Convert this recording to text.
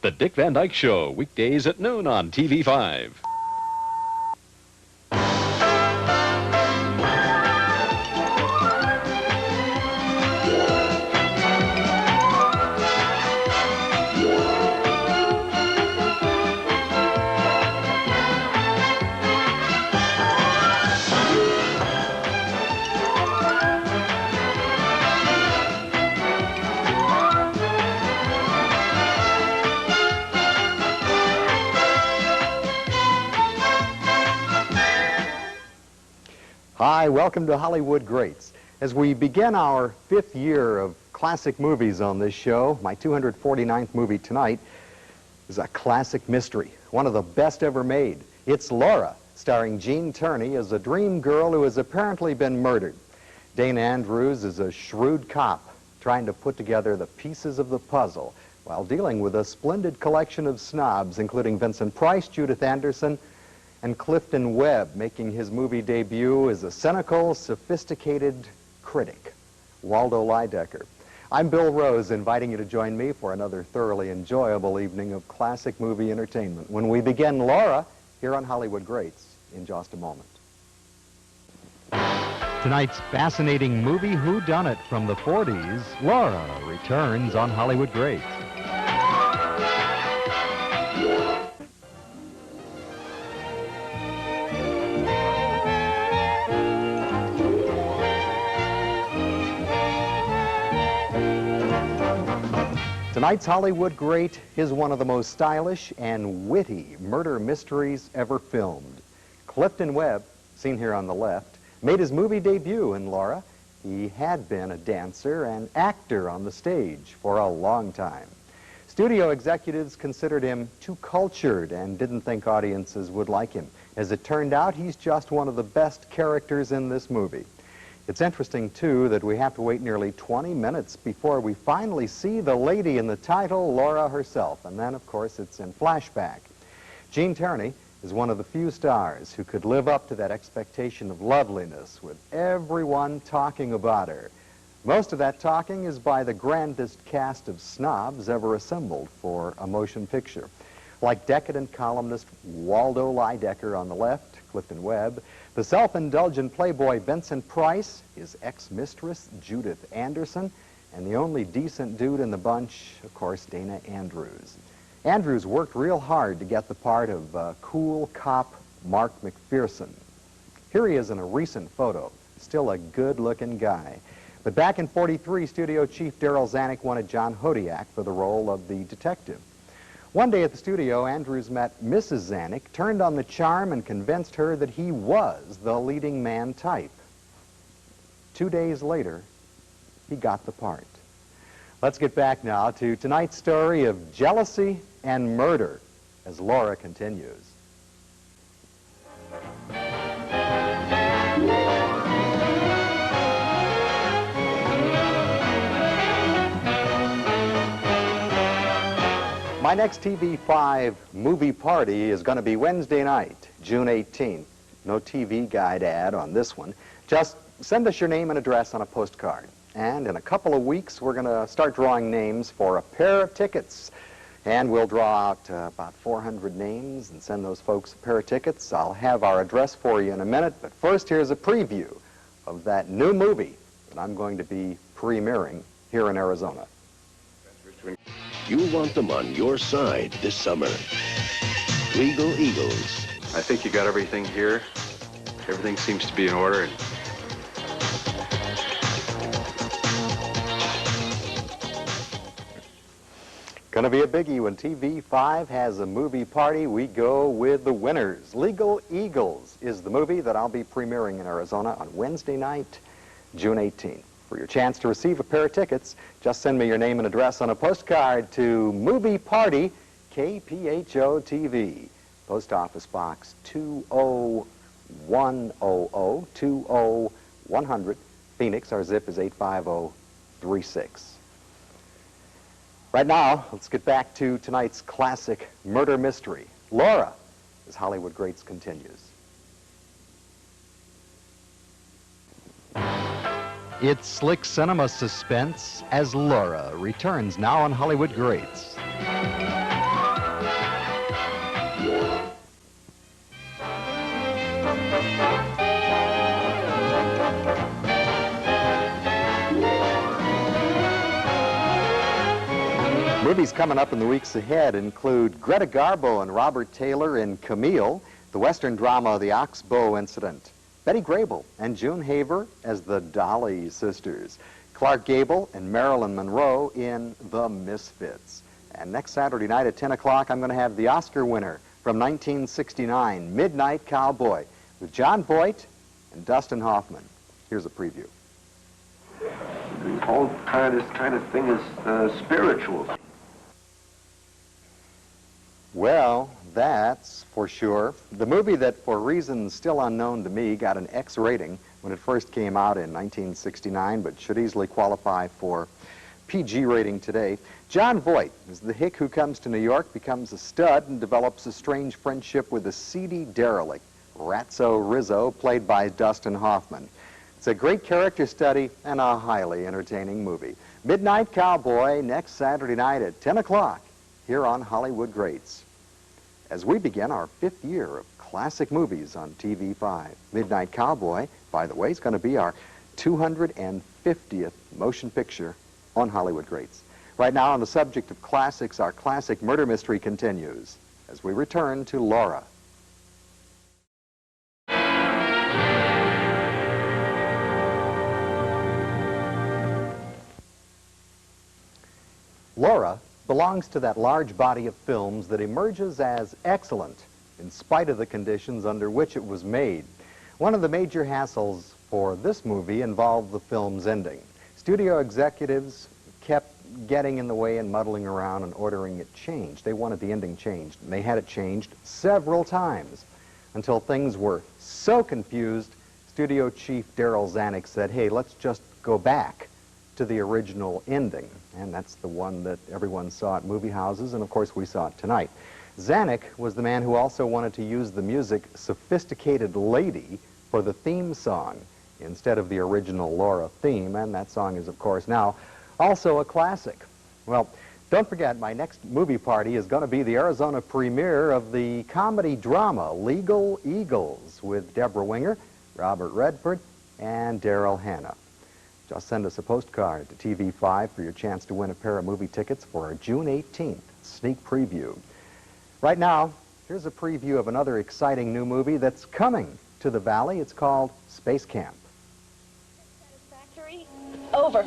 The Dick Van Dyke Show, weekdays at noon on TV5. Hi, welcome to Hollywood Greats. As we begin our 5th year of classic movies on this show, my 249th movie tonight is a classic mystery, one of the best ever made. It's Laura, starring Gene Tierney as a dream girl who has apparently been murdered. Dana Andrews is a shrewd cop trying to put together the pieces of the puzzle while dealing with a splendid collection of snobs, including Vincent Price, Judith Anderson, and Clifton Webb, making his movie debut as a cynical, sophisticated critic, Waldo Lydecker. I'm Bill Rose, inviting you to join me for another thoroughly enjoyable evening of classic movie entertainment when we begin Laura here on Hollywood Greats in just a moment. Tonight's fascinating movie whodunit from the 40s, Laura, returns on Hollywood Greats. Tonight's Hollywood Great is one of the most stylish and witty murder mysteries ever filmed. Clifton Webb, seen here on the left, made his movie debut in Laura. He had been a dancer and actor on the stage for a long time. Studio executives considered him too cultured and didn't think audiences would like him. As it turned out, he's just one of the best characters in this movie. It's interesting, too, that we have to wait nearly 20 minutes before we finally see the lady in the title, Laura herself. And then, of course, it's in flashback. Gene Tierney is one of the few stars who could live up to that expectation of loveliness with everyone talking about her. Most of that talking is by the grandest cast of snobs ever assembled for a motion picture. Like decadent columnist Waldo Lydecker on the left, Clifton Webb, the self-indulgent playboy Vincent Price, his ex-mistress Judith Anderson, and the only decent dude in the bunch, of course, Dana Andrews. Andrews worked real hard to get the part of cool cop Mark McPherson. Here he is in a recent photo, still a good-looking guy. But back in '43, studio chief Darryl Zanuck wanted John Hodiak for the role of the detective. One day at the studio, Andrews met Mrs. Zanuck, turned on the charm, and convinced her that he was the leading man type. 2 days later, he got the part. Let's get back now to tonight's story of jealousy and murder as Laura continues. My next TV5 movie party is going to be Wednesday night, June 18th. No TV guide ad on this one. Just send us your name and address on a postcard. And in a couple of weeks, we're going to start drawing names for a pair of tickets. And we'll draw out about 400 names and send those folks a pair of tickets. I'll have our address for you in a minute, but first here's a preview of that new movie that I'm going to be premiering here in Arizona. You'll want them on your side this summer. Legal Eagles. I think you got everything here. Everything seems to be in order. Gonna be a biggie when TV5 has a movie party. We go with the winners. Legal Eagles is the movie that I'll be premiering in Arizona on Wednesday night, June 18th. For your chance to receive a pair of tickets, just send me your name and address on a postcard to Movie Party, KPHO TV, Post Office Box 20100, 20100, Phoenix. Our zip is 85036. Right now, let's get back to tonight's classic murder mystery, Laura, as Hollywood Greats continues. It's slick cinema suspense as Laura returns now on Hollywood Greats. Movies coming up in the weeks ahead include Greta Garbo and Robert Taylor in Camille, the Western drama The Oxbow Incident, Betty Grable and June Haver as the Dolly Sisters, Clark Gable and Marilyn Monroe in The Misfits. And next Saturday night at 10 o'clock, I'm going to have the Oscar winner from 1969, Midnight Cowboy, with John Voight and Dustin Hoffman. Here's a preview. The whole this kind of thing is spiritual. Well, that's for sure. The movie that, for reasons still unknown to me, got an X rating when it first came out in 1969, but should easily qualify for PG rating today. John Voight is the hick who comes to New York, becomes a stud, and develops a strange friendship with a seedy derelict, Ratso Rizzo, played by Dustin Hoffman. It's a great character study and a highly entertaining movie. Midnight Cowboy, next Saturday night at 10 o'clock here on Hollywood Greats. As we begin our 5th year of classic movies on TV5. Midnight Cowboy, by the way, is going to be our 250th motion picture on Hollywood Greats. Right now, on the subject of classics, our classic murder mystery continues as we return to Laura. Laura belongs to that large body of films that emerges as excellent in spite of the conditions under which it was made. One of the major hassles for this movie involved the film's ending. Studio executives kept getting in the way and muddling around and ordering it changed. They wanted the ending changed, and they had it changed several times until things were so confused, studio chief Errol said, hey, let's just go back to the original ending. And that's the one that everyone saw at movie houses, and of course we saw it tonight. Zanuck was the man who also wanted to use the music Sophisticated Lady for the theme song instead of the original Laura theme, and that song is, of course, now also a classic. Well, don't forget, my next movie party is going to be the Arizona premiere of the comedy drama Legal Eagles with Deborah Winger, Robert Redford, and Daryl Hannah. Just send us a postcard to TV5 for your chance to win a pair of movie tickets for our June 18th sneak preview. Right now, here's a preview of another exciting new movie that's coming to the Valley. It's called Space Camp. Satisfactory? Over.